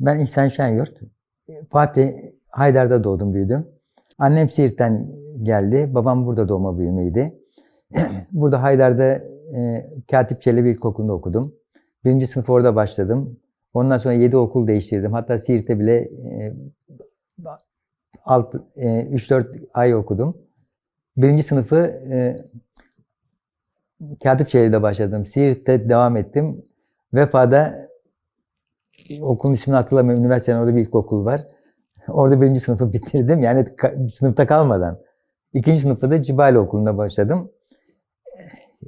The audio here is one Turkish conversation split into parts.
Ben İhsan Şenyurt. Fatih Haydar'da doğdum, büyüdüm. Annem Siirt'ten geldi. Babam burada doğma büyümeydi. Burada Haydar'da Katip Çelebi İlkokulu'nda okudum. Birinci sınıf orada başladım. Ondan sonra 7 okul değiştirdim. Hatta Siirt'te bile 3-4 ay okudum. Birinci sınıfı Katip Çelebi'de başladım. Siirt'te devam ettim. Vefa'da okulun ismini hatırlamıyorum. Üniversitenin orada bir ilkokul var. Orada birinci sınıfı bitirdim. Yani sınıfta kalmadan. İkinci sınıfta da Cibali Okulu'nda başladım.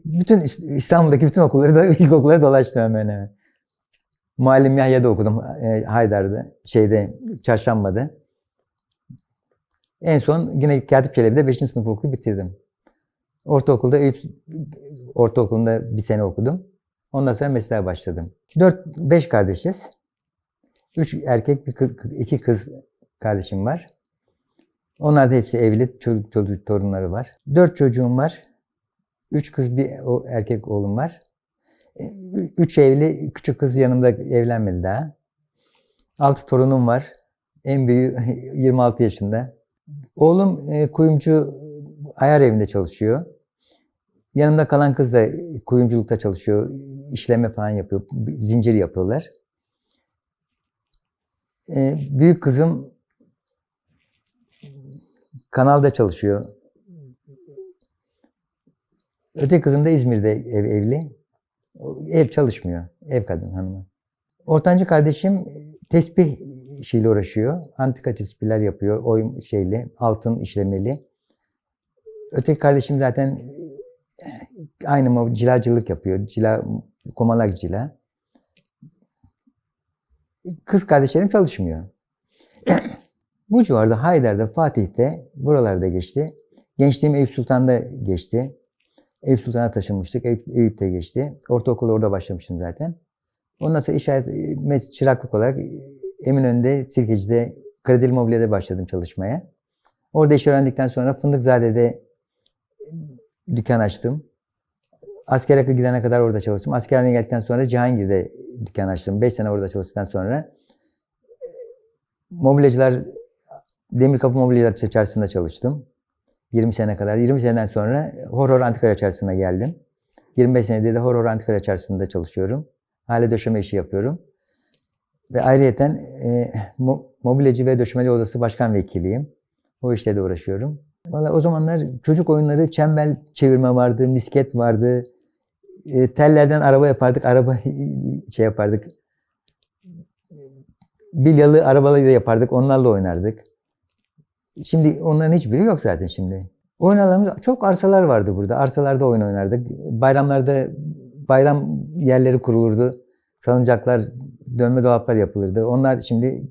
Bütün İstanbul'daki bütün okulları da ilkokulları dolaştım hemen hemen. Muallim Yahya'da okudum. Haydar'da, Çarşamba'da. En son yine Katip Çelebi'de 5. sınıf okulu bitirdim. Ortaokulunda bir sene okudum. Ondan sonra mesleğe başladım. 5 kardeşiz. 3 erkek, 2 kız kardeşim var. Onlar da hepsi evli, çocuk torunları var. 4 çocuğum var. 3 kız, bir erkek oğlum var. 3 evli, küçük kız yanımda, evlenmedi daha. 6 torunum var. En büyüğü 26 yaşında. Oğlum kuyumcu, ayar evinde çalışıyor. Yanımda kalan kız da kuyumculukta çalışıyor. İşleme falan yapıyor. Zincir yapıyorlar. Büyük kızım kanalda çalışıyor. Öteki kızım da İzmir'de evli. Ev çalışmıyor. Ev kadın hanımı. Ortancı kardeşim tesbih işiyle uğraşıyor. Antika tesbihler yapıyor. Altın işlemeli. Öteki kardeşim zaten aynı cilacılık yapıyor. Komalak cila. Kız kardeşlerim çalışmıyor. Bu civarda Haydar'da, Fatih'te, buralarda geçti. Gençliğim Eyüp Sultan'da geçti. Eyüp Sultan'a taşınmıştık. Eyüp'te geçti. Ortaokula orada başlamıştım zaten. Ondan sonra çıraklık olarak Eminönü'nde, Sirkeci'de, Kredili Mobilya'da başladım çalışmaya. Orada iş öğrendikten sonra Fındıkzade'de dükkan açtım. Askerlike gidene kadar orada çalıştım. Askerliğe geldikten sonra Cihangir'de dükkan açtım. 5 sene orada çalıştıktan sonra Demirkapı Mobilyacılar Çarşısı'nda çalıştım. 20 sene kadar. 20 seneden sonra Horhor Antika Çarşısı'na geldim. 25 senedir de Horhor Antika Çarşısı'nda çalışıyorum. Hale döşeme işi yapıyorum. Ve ayrıyeten Mobilyacı ve Döşemeli Odası Başkan Vekiliyim. O işle de uğraşıyorum. Vallahi o zamanlar çocuk oyunları, çembel çevirme vardı, misket vardı. Tellerden araba yapardık, yapardık. Bilyalı arabalarıyla yapardık, onlarla oynardık. Şimdi onların hiçbiri yok zaten şimdi. Oyun alanımız, çok arsalar vardı burada. Arsalarda oyun oynardık. Bayramlarda bayram yerleri kurulurdu. Salıncaklar, dönme dolaplar yapılırdı. Onlar şimdi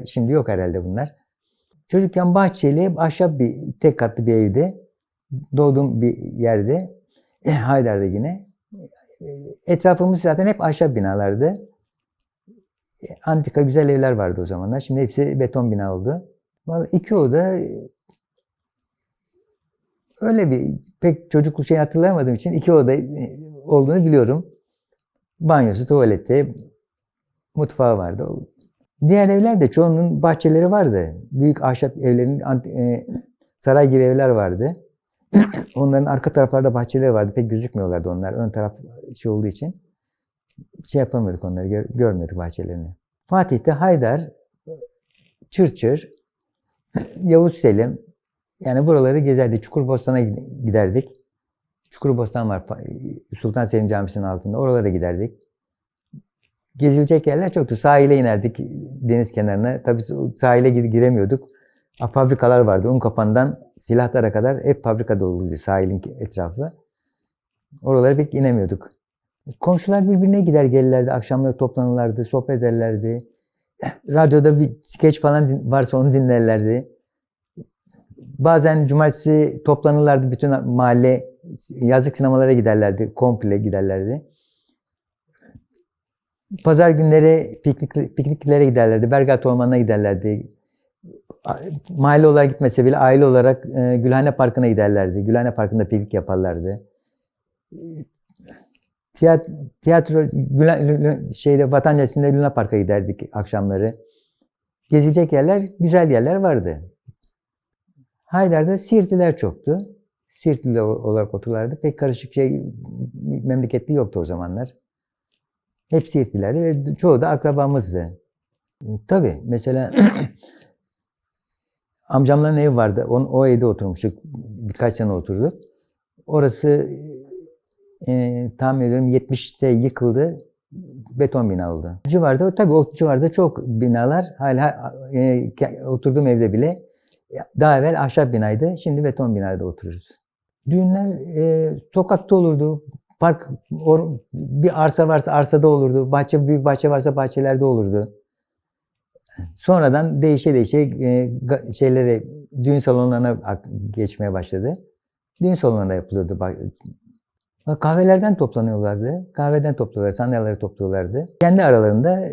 şimdi yok herhalde bunlar. Çocukken bahçeli, ahşap tek katlı bir evde. Doğduğum bir yerde. Haydar'da yine. Etrafımız zaten hep ahşap binalardı. Antika güzel evler vardı o zamanlar. Şimdi hepsi beton bina oldu. Vallahi 2 oda, öyle pek çocukluk hatırlayamadığım için 2 oda olduğunu biliyorum. Banyosu, tuvaleti, mutfağı vardı. Diğer evler de çoğunun bahçeleri vardı. Büyük ahşap evlerin, saray gibi evler vardı. Onların arka taraflarda bahçeleri vardı. Pek gözükmüyorlardı onlar. Ön taraf olduğu için yapamıyorduk onları, görmüyorduk bahçelerini. Fatih'te Haydar, Çırçır, Yavuz Selim, yani buraları gezerdik. Çukurbostan'a giderdik. Çukurbostan var Sultan Selim Camisi'nin altında. Oralara giderdik. Gezilecek yerler çoktu. Sahile inerdik, deniz kenarına. Tabii sahile giremiyorduk. Fabrikalar vardı. Unkapanı'ndan Silahlar'a kadar hep fabrika doluydu sahilin etrafı. Oralara pek inemiyorduk. Komşular birbirine gider gelirlerdi. Akşamları toplanırlardı, sohbet ederlerdi. Radyoda bir skeç falan varsa onu dinlerlerdi. Bazen cumartesi toplanırlardı, bütün mahalle yazlık sinemalara giderlerdi, komple giderlerdi. Pazar günleri pikniklere giderlerdi, Bergat Ormanı'na giderlerdi. Mahalle olarak gitmese bile aile olarak Gülhane Parkı'na giderlerdi. Gülhane Parkı'nda piknik yaparlardı. Tiyatro Vatan Caddesi'nde Luna Park'a giderdik akşamları. Gezilecek yerler, güzel yerler vardı. Haydar'da Siirtliler çoktu. Siirtli olarak otururlardı. Pek karışık memleketli yoktu o zamanlar. Hep Siirtlilerdi ve çoğu da akrabamızdı. Tabii mesela amcamların evi vardı. O evde oturmuştuk. Birkaç sene oturduk. Orası tahmin ediyorum 70'te yıkıldı. Beton bina oldu. Civarda, tabii o civarda çok binalar. Hala oturduğum evde bile daha evvel ahşap binaydı. Şimdi beton binada otururuz. Düğünler sokakta olurdu. Park, bir arsa varsa arsada olurdu. Büyük bahçe varsa bahçelerde olurdu. Sonradan değişe düğün salonlarına geçmeye başladı. Düğün salonlarında yapılıyordu. Kahvelerden toplanıyorlardı. Kahveden topluyorlar, sandalyeleri topluyorlardı. Kendi aralarında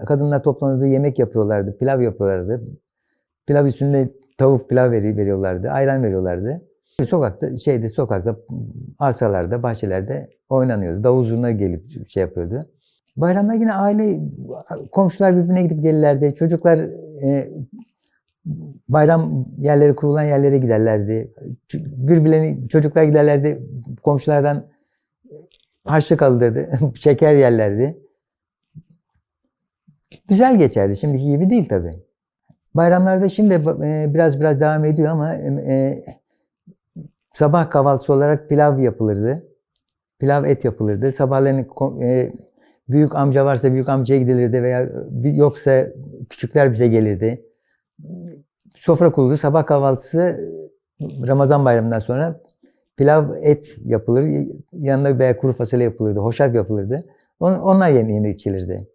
kadınlar toplanıyordu, yemek yapıyorlardı, pilav yapıyorlardı. Pilav üstünde tavuk pilav veriyorlardı, ayran veriyorlardı. Sokakta, arsalarda, bahçelerde oynanıyordu. Davul zurna gelip yapıyordu. Bayramda yine komşular birbirine gidip gelirlerdi. Çocuklar bayram yerleri, kurulan yerlere giderlerdi. Çocuklar giderlerdi, komşulardan harçlık alırdı, şeker yerlerdi. Güzel geçerdi. Şimdiki gibi değil tabii. Bayramlarda şimdi biraz devam ediyor ama sabah kahvaltısı olarak pilav yapılırdı. Pilav et yapılırdı. Sabahleyin büyük amca varsa büyük amcaya gidilirdi veya yoksa küçükler bize gelirdi. Sofra kuruldu. Sabah kahvaltısı Ramazan bayramından sonra pilav et yapılır. Yanında veya kuru fasulye yapılırdı. Hoşaf yapılırdı. Onlar yeni içilirdi.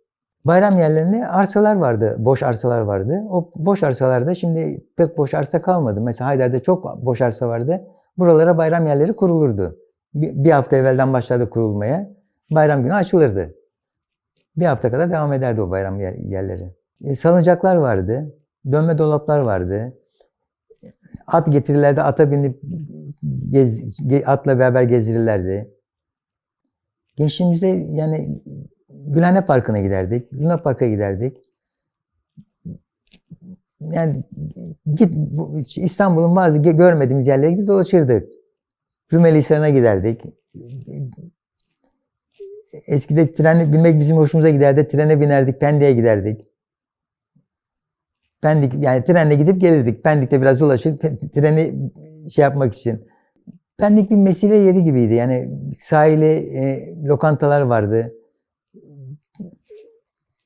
Bayram yerlerinde arsalar vardı. Boş arsalar vardı. O boş arsalarda şimdi pek boş arsa kalmadı. Mesela Haydar'da çok boş arsa vardı. Buralara bayram yerleri kurulurdu. Bir hafta evvelden başladı kurulmaya. Bayram günü açılırdı. Bir hafta kadar devam ederdi o bayram yerleri. Salıncaklar vardı. Dönme dolaplar vardı. At getirirlerdi. Ata binip atla beraber gezdirirlerdi. Gençliğimizde yani Gülhane Parkı'na giderdik. Luna Park'a giderdik. Yani İstanbul'un bazı görmediğimiz yerlere gidip dolaşırdık. Rumelihisar'a giderdik. Eskide trene binmek bizim hoşumuza giderdi. Trene binerdik, Pendik'e giderdik. Yani trenle gidip gelirdik. Pendik'te biraz dolaşır, treni yapmak için. Pendik bir mesire yeri gibiydi. Yani sahili, lokantalar vardı.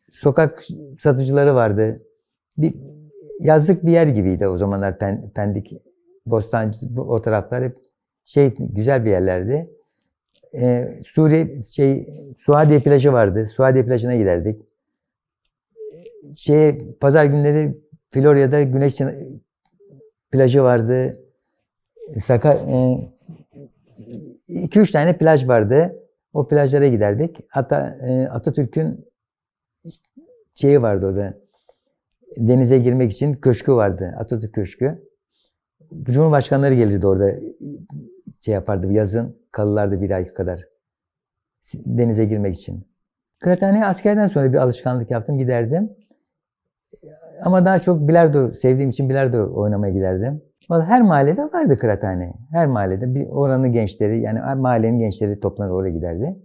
Sokak satıcıları vardı. Yazlık bir yer gibiydi o zamanlar Pendik, Bostancı, o taraflar hep güzel bir yerlerdi. Suadiye plajı vardı. Suadiye plajına giderdik. Pazar günleri Florya'da Güneş plajı vardı. 2-3 tane plaj vardı. O plajlara giderdik. Hatta Atatürk'ün vardı orada. Denize girmek için köşkü vardı. Atatürk Köşkü. Cumhurbaşkanları gelirdi orada. Yapardı yazın. Kalırlardı bir ay kadar. Denize girmek için. Kıraathaneye askerden sonra bir alışkanlık yaptım. Giderdim. Ama daha çok bilardo sevdiğim için bilardo oynamaya giderdim. Her mahallede vardı kıraathane. Her mahallede oranın gençleri, yani mahallenin gençleri toplanır oraya giderdi.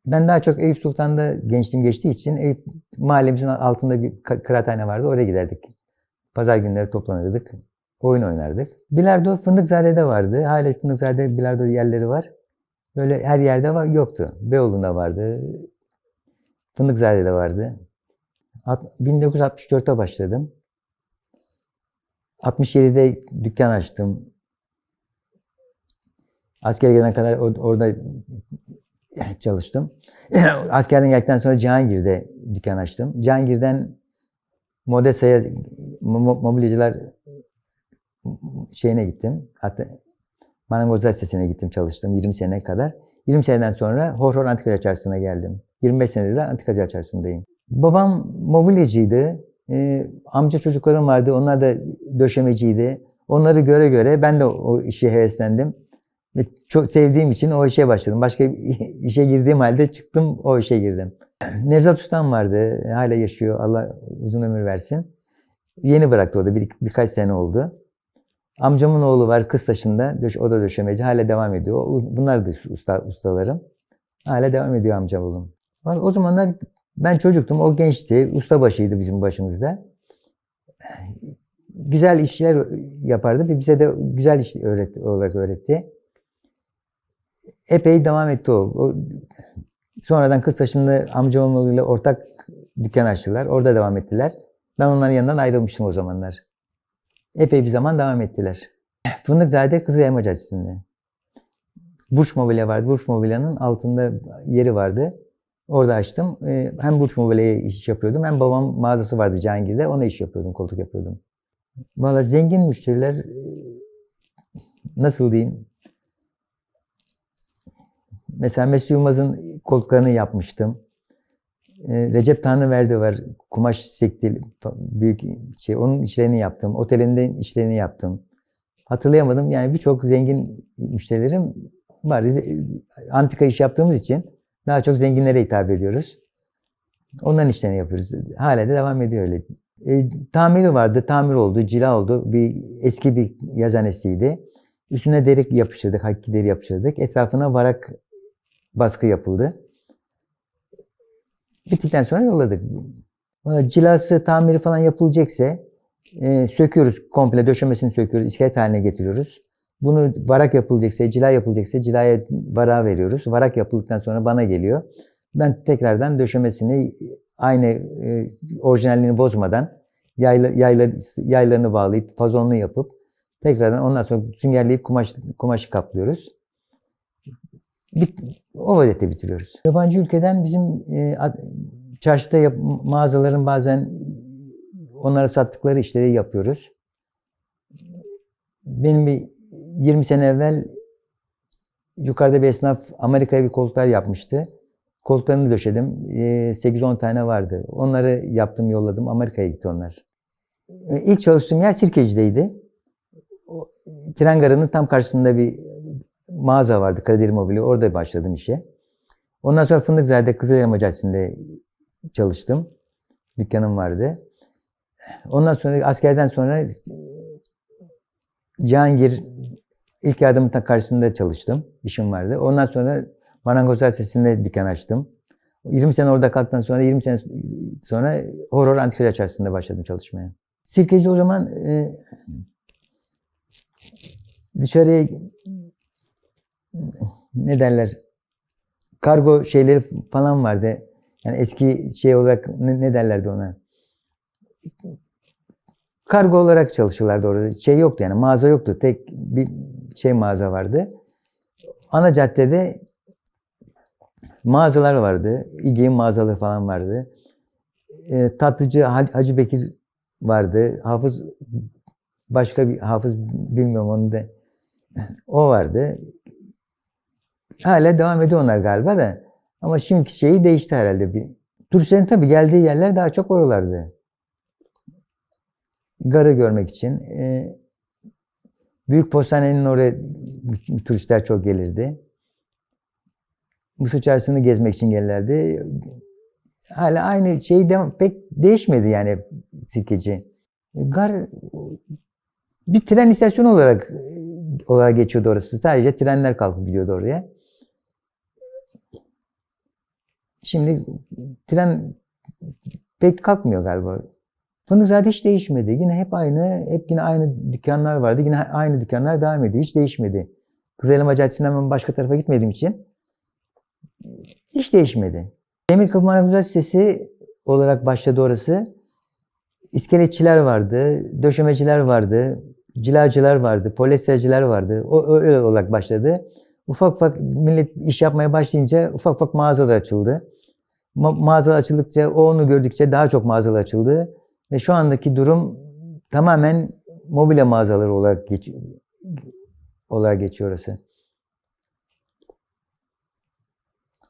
Ben daha çok Eyüp Sultan'da gençliğim geçtiği için mahallemizin altında bir kıraathane vardı. Oraya giderdik. Pazar günleri toplanırdık. Oyun oynardık. Bilardo Fındıkzade'de vardı. Hala Fındıkzade'de bilardo yerleri var. Böyle her yerde yoktu. Beyoğlu'nda vardı. Fındıkzade'de vardı. 1964'te başladım. 67'de dükkan açtım. Askere gelene kadar orada çalıştım. Askerden geldikten sonra Cihangir'de dükkan açtım. Cihangir'den Modesa'ya, mobilyacılar gittim. Hatta Marangozlar Sesi'ne gittim, çalıştım 20 sene kadar. 20 seneden sonra Horhor Antikacı Çarşısı'na geldim. 25 senedir de Antikacı Çarşısı'ndayım. Babam mobilyacıydı. Amca çocuklarım vardı. Onlar da döşemeciydi. Onları göre ben de o işe heveslendim. Ve çok sevdiğim için o işe başladım. Başka işe girdiğim halde çıktım, o işe girdim. Nevzat Ustam vardı, hala yaşıyor, Allah uzun ömür versin. Yeni bıraktı o da, birkaç sene oldu. Amcamın oğlu var Kıstaş'ında, o da döşemeci, hala devam ediyor. Bunlar da ustalarım. Hala devam ediyor amcam oğlum. O zamanlar ben çocuktum, o gençti, ustabaşıydı bizim başımızda. Güzel işler yapardı ve bize de güzel iş olarak öğretti. Epey devam etti o. Sonradan Kıstaş'ında amcamın oğluyla ortak dükkan açtılar, orada devam ettiler. Ben onların yanından ayrılmıştım o zamanlar. Epey bir zaman devam ettiler. Fındıkzade Kızılyayma Caddesi'nde. Burç Mobilya vardı. Burç Mobilya'nın altında yeri vardı. Orada açtım. Hem Burç Mobilya'ya iş yapıyordum, hem babam mağazası vardı Cihangir'de. Ona iş yapıyordum, koltuk yapıyordum. Vallahi zengin müşteriler, nasıl diyeyim? Mesela Mesut Yılmaz'ın koltuklarını yapmıştım. Recep Tanrıverdi var. Kumaş sekti, büyük şey. Onun işlerini yaptım. Otelinde işlerini yaptım. Hatırlayamadım. Yani birçok zengin müşterilerim var. Antika iş yaptığımız için daha çok zenginlere hitap ediyoruz. Onların işlerini yapıyoruz. Hala da devam ediyor öyle. Tamiri vardı. Tamir oldu. Cila oldu. Eski bir yazıhanesiydi. Üstüne deri yapıştırdık. Hakiki deri yapıştırdık. Etrafına varak baskı yapıldı. Bittikten sonra yolladık. Cilası, tamiri falan yapılacaksa söküyoruz. Komple döşemesini söküyoruz. İskelet haline getiriyoruz. Bunu varak yapılacaksa, cila yapılacaksa cilaya varağı veriyoruz. Varak yapıldıktan sonra bana geliyor. Ben tekrardan döşemesini aynı orijinalliğini bozmadan yaylarını bağlayıp fazonlu yapıp tekrardan ondan sonra süngerleyip kumaşı kaplıyoruz. O vaziyette bitiriyoruz. Yabancı ülkeden bizim çarşıda mağazaların bazen onlara sattıkları işleri yapıyoruz. Benim bir 20 sene evvel yukarıda bir esnaf Amerika'ya bir koltuklar yapmıştı. Koltuklarını döşedim. 8-10 tane vardı. Onları yaptım, yolladım. Amerika'ya gitti onlar. İlk çalıştığım yer Sirkeci'deydi. Tren garının tam karşısında bir mağaza vardı, Kadir Mobilya. Orada başladım işe. Ondan sonra Fındıkzade Kızılyayma Caddesi'nde çalıştım. Dükkanım vardı. Ondan sonra askerden sonra Cihangir ilk yardımın karşısında çalıştım. İşim vardı. Ondan sonra Marangozlar Sesi'nde dükkan açtım. 20 sene orada kaldıktan sonra 20 sene sonra Horror Antikacı Çarşısı'nda başladım çalışmaya. Sirkeci o zaman dışarıya ne derler, kargo şeyleri falan vardı. Yani eski şey olarak ne derlerdi ona? Kargo olarak çalışıyorlardı orada. Şey yoktu yani, mağaza yoktu. Tek bir şey mağaza vardı. Ana caddede mağazalar vardı. İGİ'nin mağazaları falan vardı. Tatlıcı Hacı Bekir vardı. Hafız, başka bir hafız bilmiyorum onu da. O vardı. Hala devam ediyor onlar galiba da. Ama şimdiki şeyi değişti herhalde. Turistlerin tabii geldiği yerler daha çok oralardı. Garı görmek için. Büyük Postane'nin oraya turistler çok gelirdi. Mısır Çarşısı'nı gezmek için gelirlerdi. Hala aynı şey pek değişmedi yani Sirkeci. Gar bir tren istasyonu olarak geçiyordu orası. Sadece trenler kalkıp gidiyordu oraya. Şimdi tren pek kalkmıyor galiba. Fındıkzade hiç değişmedi. Yine hep yine aynı dükkanlar vardı. Yine aynı dükkanlar devam ediyor. Hiç değişmedi. Kızılyayma Caddesi'nden ben başka tarafa gitmediğim için hiç değişmedi. Demirkapı Marangozlar Sitesi olarak başladı orası. İskeletçiler vardı, döşemeciler vardı, cilacılar vardı, polyesterciler vardı. O öyle olarak başladı. Ufak ufak millet iş yapmaya başlayınca ufak ufak mağazalar açıldı. Mağazalar açıldıkça, onu gördükçe daha çok mağazalar açıldı. Ve şu andaki durum tamamen mobilya mağazaları olarak geçiyor orası.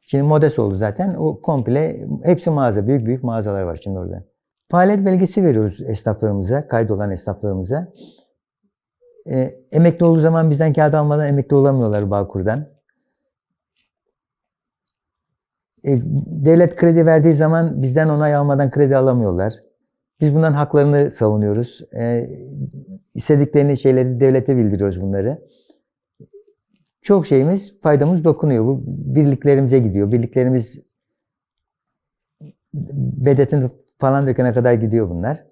Şimdi Modes oldu zaten. O komple, hepsi mağaza. Büyük büyük mağazalar var şimdi orada. Faaliyet belgesi veriyoruz esnaflarımıza, kaydolan esnaflarımıza. Emekli olduğu zaman bizden kağıt almadan emekli olamıyorlar Bağkur'dan. Devlet kredi verdiği zaman bizden onay almadan kredi alamıyorlar. Biz bunların haklarını savunuyoruz. İstediklerini şeyleri devlete bildiriyoruz bunları. Çok şeyimiz, faydamız dokunuyor. Bu birliklerimize gidiyor. Birliklerimiz Bedet'in falan dökene kadar gidiyor bunlar.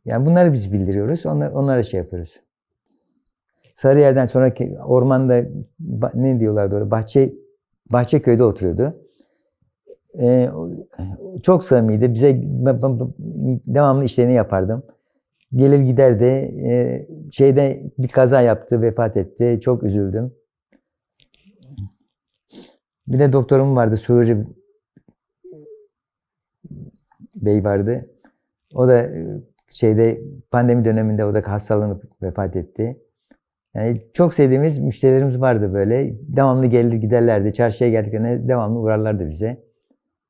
Yani bunları biz bildiriyoruz. Onlara şey yapıyoruz. Sarıyer'den sonraki ormanda ne diyorlardı orada? Bahçeköy'de oturuyordu. Çok samimiydi. Bize devamlı işlerini yapardım. Gelir giderdi. Şeyde bir kaza yaptı, vefat etti. Çok üzüldüm. Bir de doktorum vardı, Sururi Bey vardı. O da şeyde pandemi döneminde o da hastalanıp vefat etti. Yani çok sevdiğimiz müşterilerimiz vardı böyle. Devamlı gelir giderlerdi. Çarşıya geldiklerinde devamlı uğrarlardı bize.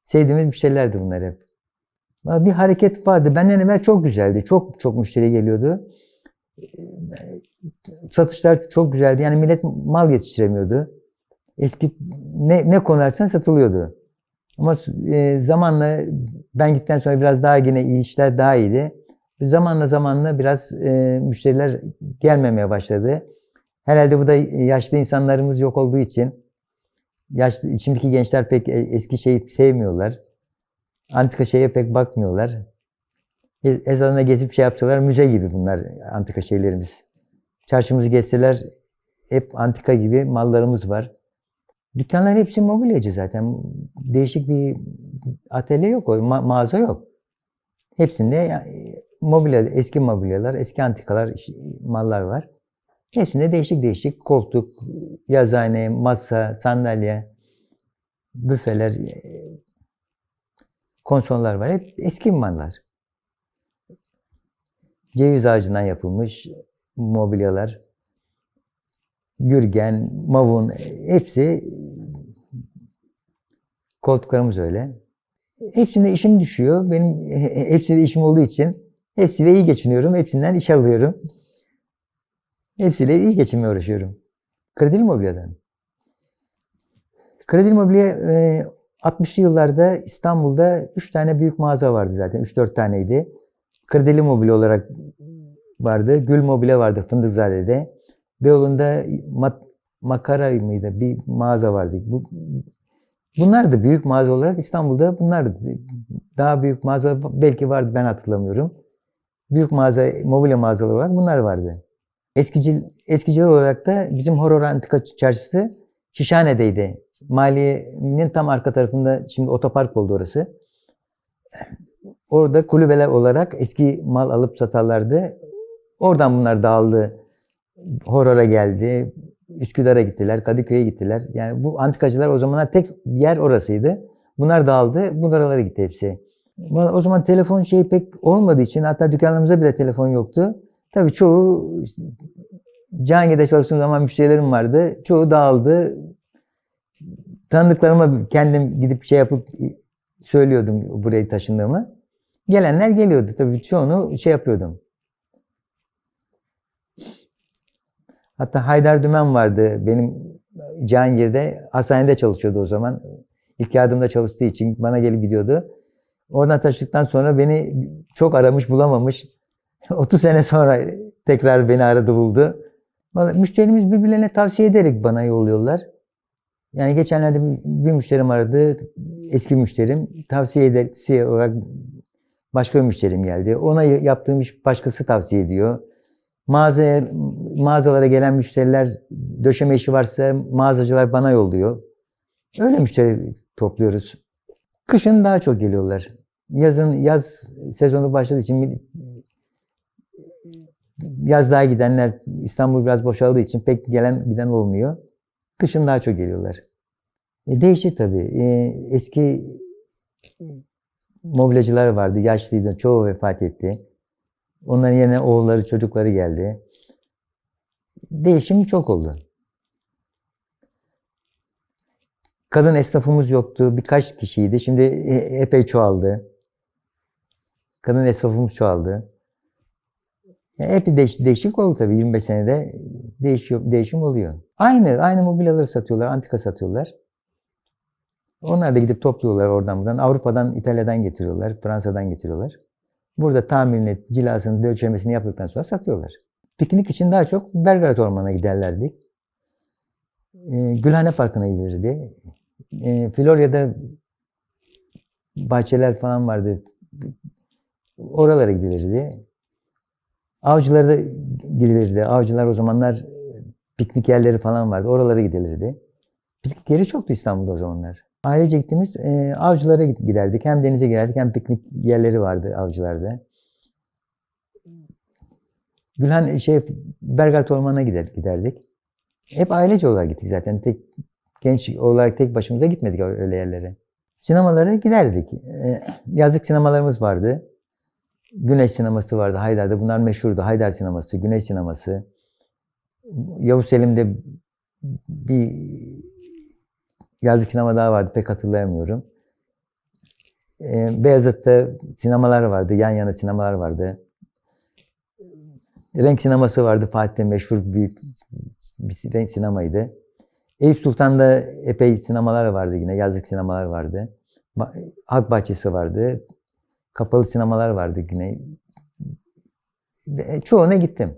Sevdiğimiz müşterilerdi bunlar hep. Bir hareket vardı. Benden evvel çok güzeldi. Çok müşteri geliyordu. Satışlar çok güzeldi. Yani millet mal yetiştiremiyordu. Eski ne konarsan satılıyordu. Ama zamanla ben gittikten sonra biraz daha yine iyi işler daha iyiydi. Zamanla biraz müşteriler gelmemeye başladı. Herhalde bu da yaşlı insanlarımız yok olduğu için. Şimdiki gençler pek eski şeyi sevmiyorlar. Antika şeye pek bakmıyorlar. Ezanına gezip şey yapsalar müze gibi bunlar antika şeylerimiz. Çarşımızı gezseler hep antika gibi mallarımız var. Dükkanlar hepsi mobilyacı zaten. Değişik bir atölye yok, mağaza yok. Hepsinde mobilya, eski mobilyalar, eski antikalar, mallar var. Hepsinde değişik koltuk, yazıhane, masa, sandalye, büfeler, konsollar var. Hep eski mallar. Ceviz ağacından yapılmış mobilyalar, gürgen, mavun, hepsi koltuklarımız öyle. Hepsinde işim düşüyor. Benim hepsinde işim olduğu için hepsiyle iyi geçiniyorum. Hepsinden iş alıyorum. Hepsiyle iyi geçinmeye uğraşıyorum. Kredili Mobilya'dan. Kredili Mobilya 60'lı yıllarda İstanbul'da 3 tane büyük mağaza vardı zaten. 3-4 taneydi. Kredili Mobilya olarak vardı. Gül Mobilya vardı Fındıkzade'de. Beyoğlu'nda Makara mıydı? Bir mağaza vardı. Bunlar da büyük mağaza olarak İstanbul'da bunlar daha büyük mağaza belki vardı, ben Büyük mağaza, mobilya mağazaları olarak bunlar vardı. Eskiciler olarak da bizim Horor Antika Çarşısı Şişhane'deydi. Maliyenin tam arka tarafında, şimdi otopark oldu orası. Orada kulübeler olarak eski mal alıp satarlardı. Oradan bunlar dağıldı. Horor'a geldi. Üsküdar'a gittiler, Kadıköy'e gittiler. Yani bu antikacılar o zamanlar tek yer orasıydı. Bunlar dağıldı, bunlara gitti hepsi. O zaman telefon şeyi pek olmadığı için, hatta dükkanlarımızda bile telefon yoktu. Tabii çoğu, Cihangir'de çalıştığım zaman müşterilerim vardı. Çoğu dağıldı. Tanıdıklarıma kendim gidip şey yapıp söylüyordum buraya taşındığımı. Gelenler geliyordu. Tabii çoğunu şey yapıyordum. Hatta Haydar Dümen vardı benim Cihangir'de. Hastanede çalışıyordu o zaman. İlk yardımda çalıştığı için bana gelip gidiyordu. Oradan taşıdıktan sonra beni çok aramış, bulamamış. 30 sene sonra tekrar beni aradı, buldu. Müşterimiz birbirlerine tavsiye ederek bana yolluyorlar. Yani geçenlerde bir müşterim aradı. Eski müşterim. Tavsiye edersi olarak başka bir müşterim geldi. Ona yaptığım iş başkası tavsiye ediyor. Mağazalara gelen müşteriler, döşeme işi varsa mağazacılar bana yolluyor. Öyle müşteri topluyoruz. Kışın daha çok geliyorlar. Yaz sezonu başladığı için yazlığa gidenler, İstanbul biraz boşaldığı için pek giden olmuyor. Kışın daha çok geliyorlar. Değişti tabii. Eski mobilyacılar vardı, yaşlıydı, çoğu vefat etti. Onların yerine oğulları, çocukları geldi. Değişim çok oldu. Kadın esnafımız yoktu, birkaç kişiydi. Şimdi epey çoğaldı. Kadın esnafımız çoğaldı. Yani hep değişik oldu tabii. 25 senede değişim oluyor. Aynı mobilyaları satıyorlar, antika satıyorlar. Onlar da gidip topluyorlar oradan buradan. Avrupa'dan, İtalya'dan getiriyorlar, Fransa'dan getiriyorlar. Burada tamirini, cilasını, döşemesini yaptıktan sonra satıyorlar. Piknik için daha çok Belgrad Ormanı'na giderlerdi. Gülhane Parkı'na gidilirdi. Florya'da bahçeler falan vardı. Oralara gidilirdi. Avcılara da gidilirdi. Avcılar o zamanlar piknik yerleri falan vardı. Oralara gidilirdi. Piknik yeri çoktu İstanbul'da o zamanlar. Ailece gittiğimiz avcılara giderdik. Hem denize girerdik hem piknik yerleri vardı avcılarda. Belgrad Ormanı'na giderdik. Hep ailece olarak gittik zaten. Genç olarak tek başımıza gitmedik öyle yerlere. Sinemalara giderdik. Yazlık sinemalarımız vardı. Güneş sineması vardı Haydar'da. Bunlar meşhurdu. Haydar sineması, Güneş sineması. Yavuz Selim'de bir yazlık sinema daha vardı. Pek hatırlayamıyorum. Beyazıt'ta sinemalar vardı. Yan yana sinemalar vardı. Renk sineması vardı. Fatih'te meşhur büyük bir renk sinemaydı. Eyüp Sultan'da epey sinemalar vardı yine. Yazlık sinemalar vardı. Halk Bahçesi vardı. Kapalı sinemalar vardı yine. Çoğuna gittim.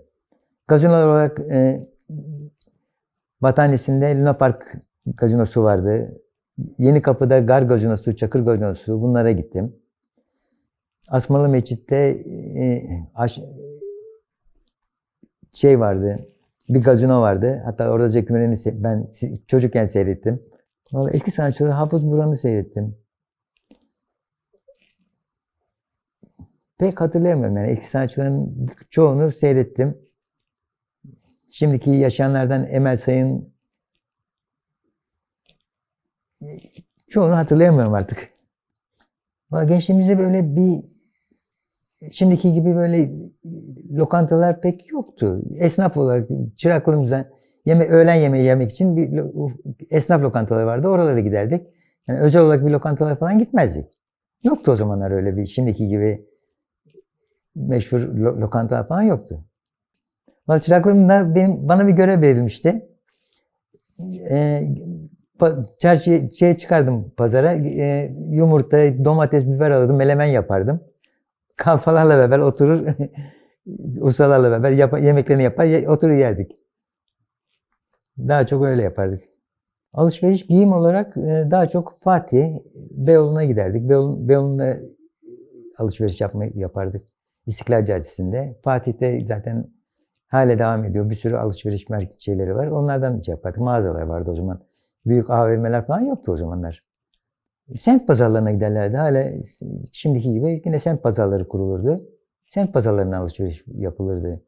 Gazinolar olarak Batanesi'nde Luna Park gazinosu vardı. Yenikapı'da Gar gazinosu, Çakır gazinosu, bunlara gittim. Asmalı Mescid'de vardı, bir gazino vardı. Hatta orada Zeki Müren'i ben çocukken seyrettim. Vallahi eski sanatçıları Hafız Burhan'ı seyrettim. Pek hatırlayamıyorum yani. Eski sanatçıların çoğunu seyrettim. Şimdiki yaşayanlardan Emel Sayın çoğunu hatırlayamıyorum artık. Gençliğimizde böyle şimdiki gibi böyle lokantalar pek yoktu. Esnaf olarak çıraklığımıza öğlen yemeği yemek için bir esnaf lokantaları vardı. Oralara giderdik. Yani özel olarak bir lokantalara falan gitmezdik. Yoktu o zamanlar öyle bir şimdiki gibi meşhur lokantalar falan yoktu. Çıraklığımda bana bir görev verilmişti. Çarşıya çıkardım pazara. Yumurta, domates, biber alırdım, melemen yapardım. Kalfalarla beraber oturur, ustalarla beraber yemeklerini yapar, oturur yerdik. Daha çok öyle yapardık. Alışveriş, giyim olarak daha çok Fatih, Beyoğlu'na giderdik. Beyoğlu'na alışveriş yapardık. İstiklal Caddesi'nde. Fatih'te zaten hala devam ediyor. Bir sürü alışveriş şeyleri var. Onlardan yapardık. Mağazalar vardı o zaman. Büyük AVM'ler falan yoktu o zamanlar. Semt pazarlarına giderlerdi. Hala şimdiki gibi yine semt pazarları kurulurdu. Semt pazarlarına alışveriş yapılırdı.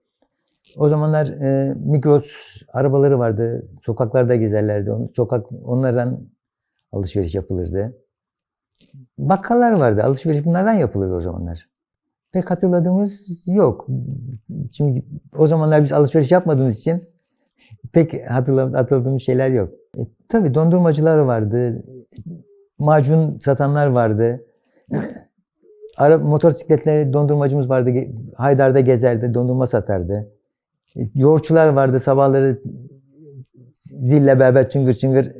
O zamanlar Migros arabaları vardı. Sokaklarda gezerlerdi. Onlardan alışveriş yapılırdı. Bakkallar vardı. Alışveriş bunlardan yapılırdı o zamanlar. Pek hatırladığımız yok. Şimdi o zamanlar biz alışveriş yapmadığımız için pek hatırladığımız şeyler yok. Tabii dondurmacılar vardı. Macun satanlar vardı. Motosikletli dondurmacımız vardı. Haydar'da gezerdi, dondurma satardı. Yoğurtçular vardı. Sabahları zille beraber çıngır çıngır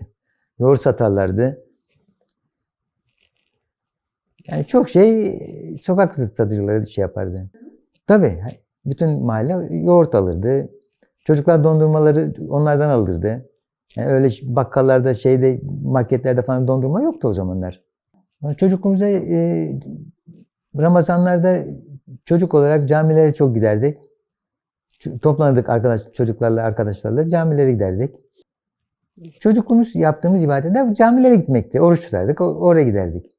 yoğurt satarlardı. Yani çok sokak satıcıları yapardı. Tabii bütün mahalle yoğurt alırdı. Çocuklar dondurmaları onlardan alırdı. Yani öyle bakkallarda, marketlerde falan dondurma yoktu o zamanlar. Çocukluğumuzda Ramazanlarda çocuk olarak camilere çok giderdik. Toplanırdık çocuklarla, arkadaşlarla camilere giderdik. Çocukluğumuz yaptığımız ibadetler camilere gitmekti. Oruç tutardık, oraya giderdik.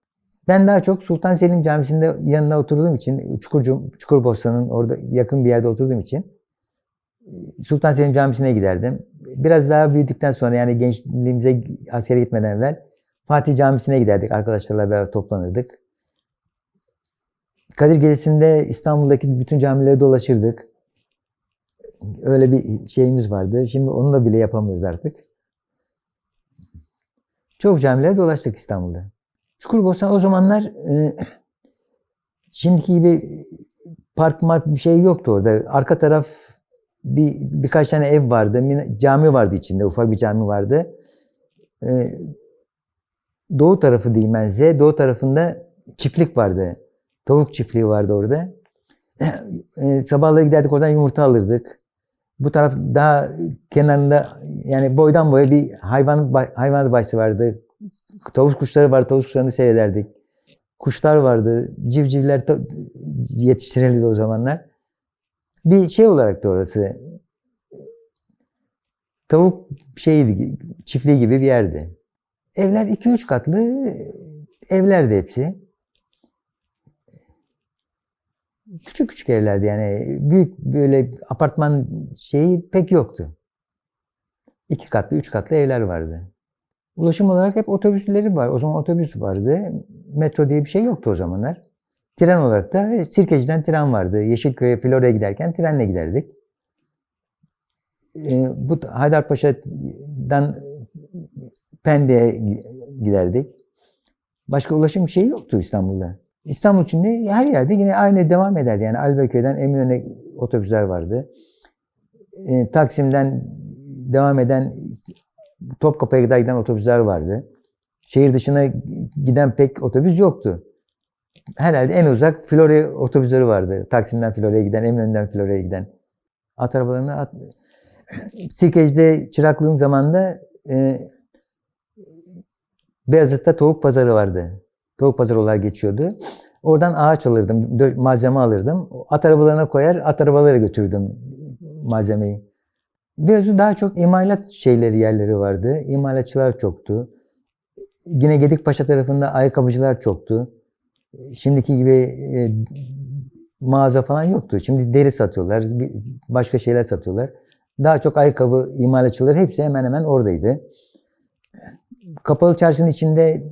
Ben daha çok Sultan Selim Camisi'nde yanına oturduğum için, Çukurbostan'ın orada yakın bir yerde oturduğum için Sultan Selim Camisi'ne giderdim. Biraz daha büyüdükten sonra yani gençliğimize askere gitmeden evvel Fatih Camisi'ne giderdik. Arkadaşlarla beraber toplanırdık. Kadir Gecesi'nde İstanbul'daki bütün camileri dolaşırdık. Öyle bir şeyimiz vardı. Şimdi onu da bile yapamıyoruz artık. Çok camilere dolaştık İstanbul'da. Çukurbostan o zamanlar şimdiki gibi park mark bir şey yoktu orada. Arka taraf birkaç tane ev vardı. Cami vardı içinde. Ufak bir cami vardı. Doğu tarafı diyeyim ben size. Doğu tarafında çiftlik vardı. Tavuk çiftliği vardı orada. Sabahları giderdik oradan yumurta alırdık. Bu taraf daha kenarında yani boydan boya bir hayvan bahçesi vardı. Tavuk kuşları vardı. Tavuk kuşlarını seyrederdik. Kuşlar vardı. Civcivler yetiştirildi o zamanlar. Bir şey olarak da orası. Tavuk çiftliği gibi bir yerdi. Evler 2-3 katlı evlerdi hepsi. Küçük küçük evlerdi yani. Büyük böyle apartman şeyi pek yoktu. 2 katlı, 3 katlı evler vardı. Ulaşım olarak hep otobüsleri var. O zaman otobüs vardı. Metro diye bir şey yoktu o zamanlar. Tren olarak da Sirkeci'den tren vardı. Yeşilköy'e, Florya'ya giderken trenle giderdik. Bu Haydarpaşa'dan Pendik'e giderdik. Başka ulaşım şeyi yoktu İstanbul'da. İstanbul içinde her yerde yine aynı devam ederdi. Yani Albaköy'den Eminönü'ne otobüsler vardı. Taksim'den devam eden Topkapı'ya kadar giden otobüsler vardı. Şehir dışına giden pek otobüs yoktu. Herhalde en uzak Florya otobüsleri vardı. Taksim'den Florya'ya giden, Eminönü'nden Florya'ya giden. At arabalarını Sirkeci'de çıraklığım zamanında Beyazıt'ta tavuk pazarı vardı. Tavuk pazarı olarak geçiyordu. Oradan ağaç alırdım, malzeme alırdım. At arabalarına koyar, at arabalara götürdüm malzemeyi. Beyazıt daha çok imalat yerleri vardı. İmalatçılar çoktu. Yine Gedikpaşa tarafında ayakkabıcılar çoktu. Şimdiki gibi mağaza falan yoktu. Şimdi deri satıyorlar, başka şeyler satıyorlar. Daha çok ayakkabı imalatçıları hepsi hemen hemen oradaydı. Kapalı çarşının içinde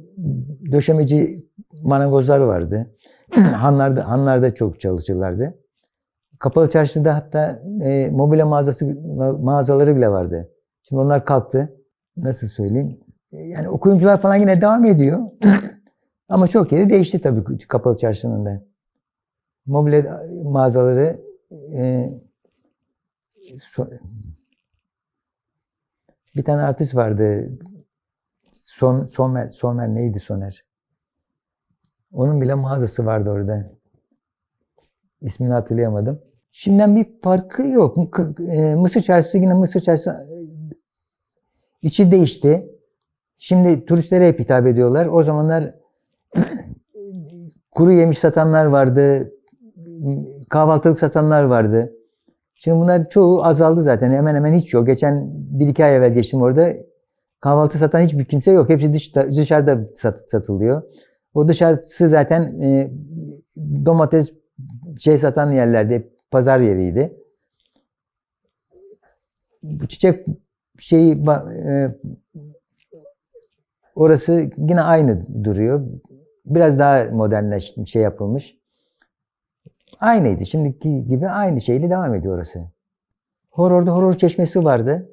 döşemeci marangozlar vardı. Hanlarda çok çalışırlardı. Kapalı çarşıda hatta mobilya mağazaları bile vardı. Şimdi onlar kalktı. Nasıl söyleyeyim? Yani okuyumcular falan yine devam ediyor. Ama çok yeri değişti tabii kapalı çarşının da. Mobilya mağazaları bir tane artist vardı. Somer neydi Soner? Onun bile mağazası vardı orada. İsmini hatırlayamadım. Şimdiden bir farkı yok. Mısır Çarşısı yine Mısır Çarşısı içi değişti. Şimdi turistlere hep hitap ediyorlar. O zamanlar kuru yemiş satanlar vardı. Kahvaltılık satanlar vardı. Şimdi bunlar çoğu azaldı zaten. Hemen hemen hiç yok. Geçen 1-2 ay evvel geçtim orada. Kahvaltı satan hiçbir kimse yok. Hepsi dışarıda satılıyor. O dışarısı zaten domates satan yerlerde, pazar yeriydi. Çiçek orası yine aynı duruyor. Biraz daha modernleşmiş, yapılmış. Aynıydı. Şimdiki gibi aynı şeyle devam ediyor orası. Horor'da Horor Çeşmesi vardı.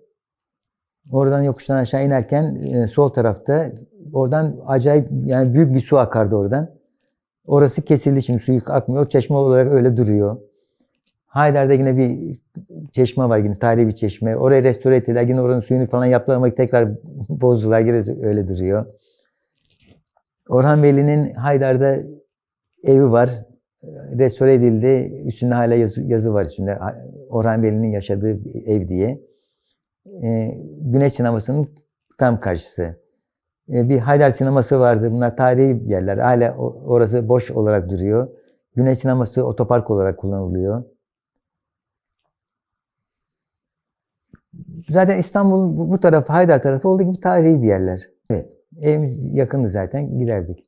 Oradan yokuştan aşağı inerken sol tarafta oradan acayip yani büyük bir su akardı oradan. Orası kesildi şimdi suyu akmıyor. O çeşme olarak öyle duruyor. Haydar'da yine bir çeşme var yine tarihi bir çeşme. Orayı restore ettiler. Yine oranın suyunu falan yaptılar ama tekrar bozdular. Yine öyle duruyor. Orhan Veli'nin Haydar'da evi var. Restore edildi. Üstünde hala yazı var üstünde. Orhan Veli'nin yaşadığı ev diye. Güneş sinemasının tam karşısı. Bir Haydar sineması vardı. Bunlar tarihi yerler. Hala orası boş olarak duruyor. Güneş sineması otopark olarak kullanılıyor. Zaten İstanbul bu tarafı, Haydar tarafı olduğu gibi tarihi bir yerler. Evet. Evimiz yakındı zaten. Giderdik.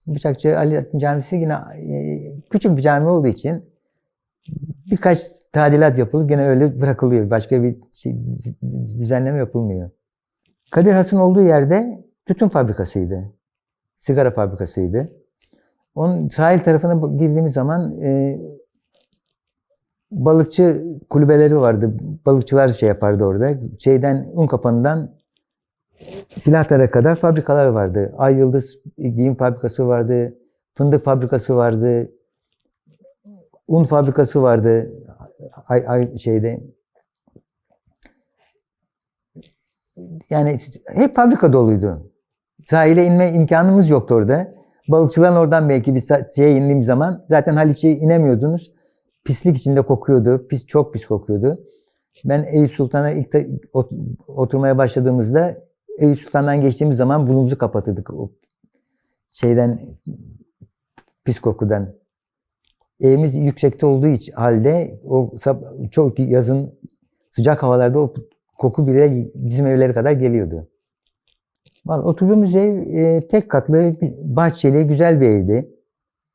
Bıçakçı Ali Camisi yine küçük bir cami olduğu için birkaç tadilat yapılıp gene öyle bırakılıyor. Başka bir düzenleme yapılmıyor. Kadir Has'ın olduğu yerde tütün fabrikasıydı. Sigara fabrikasıydı. Onun sahil tarafına girdiğimiz zaman balıkçı kulübeleri vardı. Balıkçılar yapardı orada. Unkapanı'ndan Silahtar'a kadar fabrikalar vardı. Ay Yıldız giyim fabrikası vardı. Fındık fabrikası vardı. un fabrikası vardı şeyde. Yani hep fabrika doluydu. Sahile inme imkanımız yoktu orada. Balıkçıların oradan belki bir şeye indiğim zaman zaten Haliç'e inemiyordunuz. Pislik içinde kokuyordu. Çok pis kokuyordu. Ben Eyüp Sultan'a ilk oturmaya başladığımızda Eyüp Sultan'dan geçtiğimiz zaman burnumuzu kapatırdık. O şeyden, pis kokudan. Evimiz yüksekte olduğu halde çok yazın sıcak havalarda o koku bile bizim evlere kadar geliyordu. Oturduğumuz ev tek katlı, bahçeli, güzel bir evdi.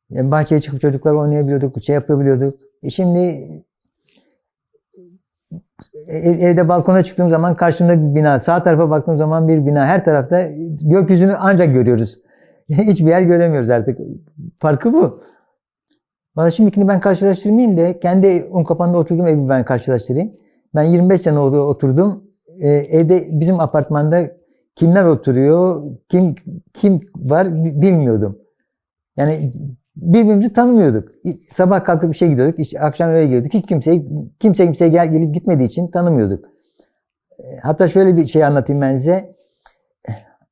Yani bahçeye çıkıp çocuklar oynayabiliyorduk, şey yapabiliyorduk. Şimdi evde balkona çıktığım zaman karşımda bir bina, sağ tarafa baktığım zaman bir bina, her tarafta gökyüzünü ancak görüyoruz. Hiçbir yer göremiyoruz artık. Farkı bu. Valla şimdikini ben karşılaştırmayayım da kendi Unkapanı'nda oturduğum evi ben karşılaştırayım. Ben 25 sene oldu oturdum. Evde bizim apartmanda kimler oturuyor, kim var bilmiyordum. Yani birbirimizi tanımıyorduk. Sabah kalkıp işe gidiyorduk, akşam eve geliyorduk. Hiç kimseye gelip gitmediği için tanımıyorduk. Hatta şöyle bir şey anlatayım ben size.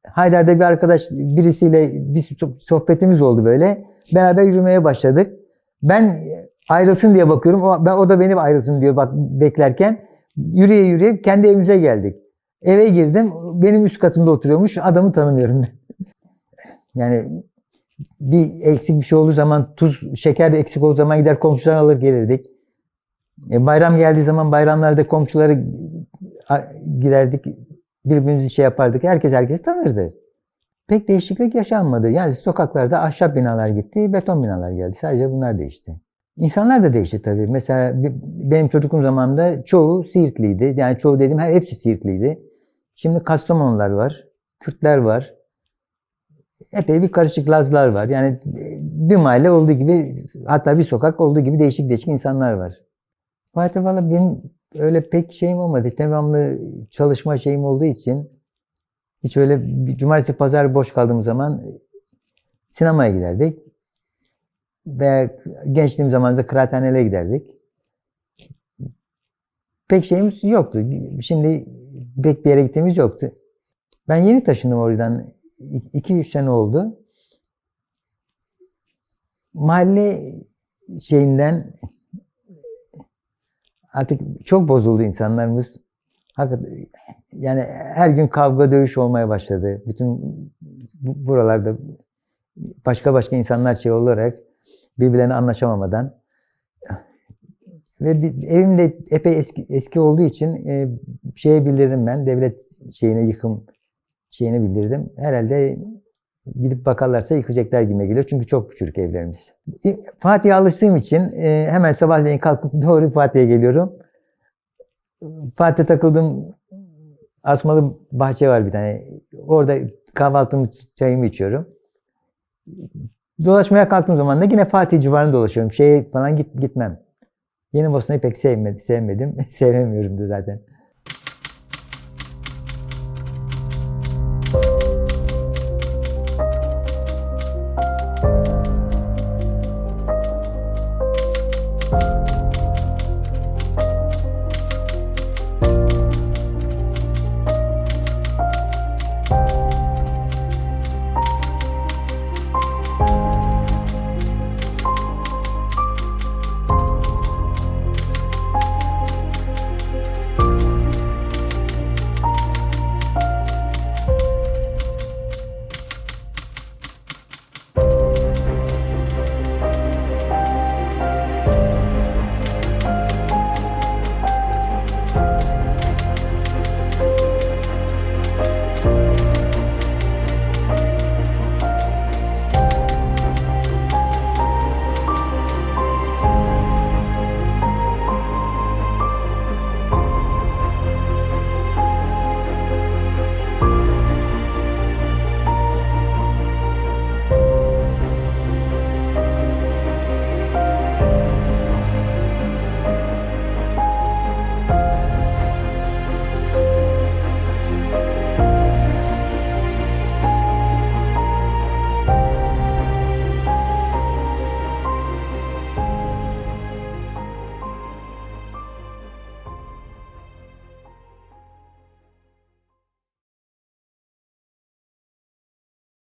Haydar'da bir arkadaş birisiyle bir sohbetimiz oldu böyle. Beraber yürümeye başladık. Ben ayrılsın diye bakıyorum. O da benim ayrılsın diyor beklerken. Yürüye kendi evimize geldik. Eve girdim. Benim üst katımda oturuyormuş. Adamı tanımıyorum ben. Yani bir eksik bir şey olduğu zaman, tuz, şeker eksik olduğu zaman gider komşudan alır gelirdik. Bayram geldiği zaman bayramlarda komşuları giderdik. Birbirimizi şey yapardık. Herkes tanırdı. Pek değişiklik yaşanmadı. Yani sokaklarda ahşap binalar gitti, beton binalar geldi. Sadece bunlar değişti. İnsanlar da değişti tabii. Mesela benim çocukluğum zamanında çoğu Siirtliydi. Yani çoğu dediğim hepsi Siirtliydi. Şimdi Kastamonular var, Kürtler var. Epey bir karışık Lazlar var. Yani bir mahalle olduğu gibi, hatta bir sokak olduğu gibi değişik insanlar var. Fatih valla benim öyle pek şeyim olmadı. Devamlı çalışma şeyim olduğu için hiç öyle bir cumartesi pazar boş kaldığım zaman sinemaya giderdik. Veya gençliğim zamanında kıraathanelere giderdik. Pek şeyimiz yoktu. Şimdi pek bir yere gittiğimiz yoktu. Ben yeni taşındım oradan. 2-3 sene oldu. Mahalle şeyinden artık çok bozuldu insanlarımız. Hakikaten, yani her gün kavga dövüş olmaya başladı. Bütün buralarda başka insanlar şey olarak birbirlerine anlaşamamadan. Ve evim de epey eski olduğu için şeye bildirdim ben. Devlet yıkım şeyine bildirdim. Herhalde gidip bakarlarsa yıkacaklar gibi geliyor. Çünkü çok küçük evlerimiz. Fatih'e alıştığım için hemen sabahleyin kalkıp doğru Fatih'e geliyorum. Fatih'e takıldım. Asmalı bahçe var bir tane. Orada kahvaltımı, çayımı içiyorum. Dolaşmaya kalktığım zaman da yine Fatih civarında dolaşıyorum. Şeye falan gitmem. Yeni Bosna'yı pek sevmedim. Sevemiyorum da zaten.